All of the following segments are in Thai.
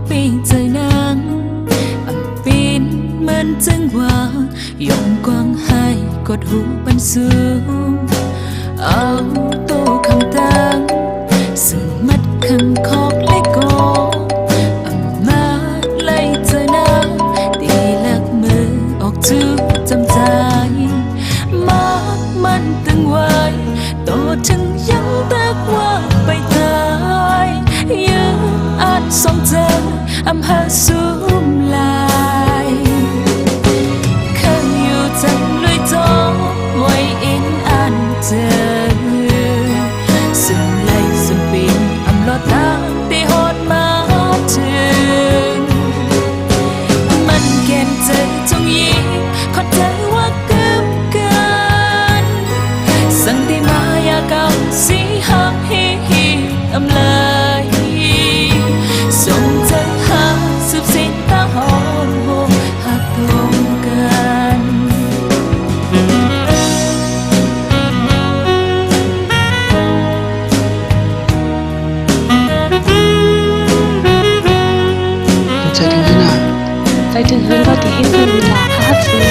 ปีใจนางปีนเหมือนจังว่ายอมกว้างให้กดหูปันสูงเอาตู้คำตังซึ่งมัดคำคอกเล็กก็มาไล่เจอนางตีหลักมือออกจูจำใจมามันตึงไว้โตถึงยังตักว่าไปตายยืนอาจสมเจออำเภอสูมลายเคยอยู่จังลุยโตไว้อินอันเจอซึ่งไล่ซึ่งปีนอำลอดตาตีหดมาถึงมันเกณฑ์เจอจงยีขอใจว่าเกือบกันสั่งที่มายาเก่าสีหักฮีอำเลยส่งใจหาสืบสิ้นตาหอมหักตรงกันใจถึงเฮือนก็ที่ให้คุณเวลาค่ะถึง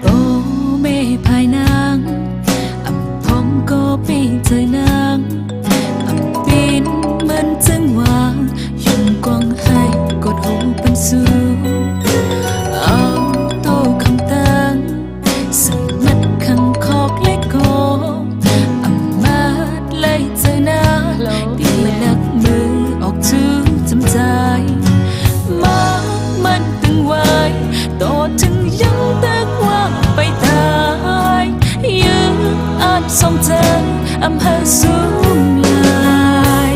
โอ้เมภายนางพองก็ปีเจอนางปีนเหมือนจังหวะยงกว้างให้กดหูปันสูงเอาตู้คำตังซึ่งมัดคำคอกเล็กก็มาไล่เจอนางตีหลักมือออกจูจำใจมามันตึงไว้โตถึงยังตักว่าไปตายยืนอาจสมเจออำเภอสูงลาย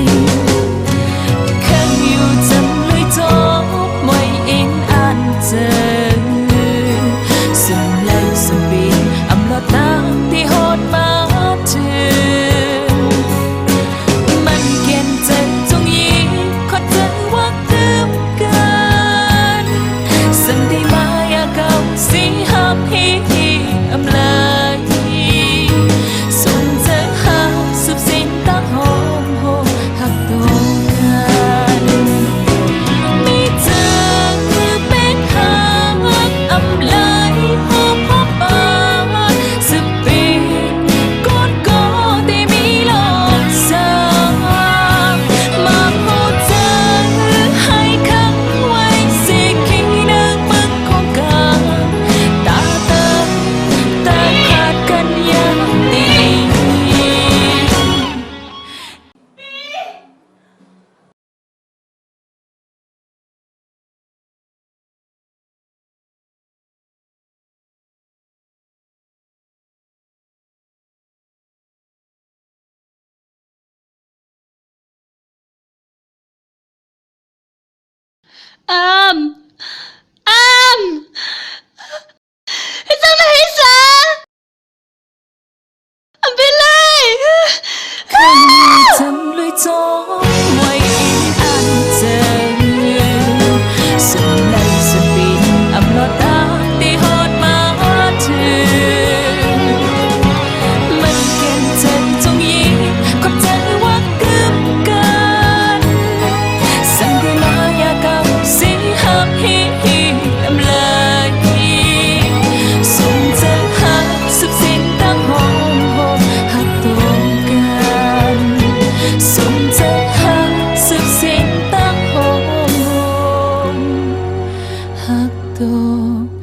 เคยอยู่จำลุยโตไว้อินอันเจอซึ่งไล่ซึ่งปีอำลอดตาที่โหดมาถึงมันเกณฑ์ใจจงยีขอใจว่าเกือบกันสั่งที่มายาเก่าสีหักฮีอำเลยส่งใจหาสืบสิ้นตาหอมหักตรงกันมีเธอเป็นหากอำเลยหอมปานสืบปีกอดก็ได้มีโลกสางมาพูดใจให้ขังไว้สิคิดนึกมึกของกันตาขาดกันอย่างดี อ้ามอ้ามให้จังไหนซะอำเป็นไร เคยจำลุยโจไว้อินอันเจอสุดไล่สุดปีนอำลอดตาที่โหดมาถึงมันเกณฑ์ใจจงยีขอบใจว่าเกือบกันสั่งที่มายาเก่าสีหักฮีอำเลยส่งใจหาสืบสิ้นตั้งหอมหักตรงกันส่งใจหาสืบสิ้นตั้งหอมหักตรง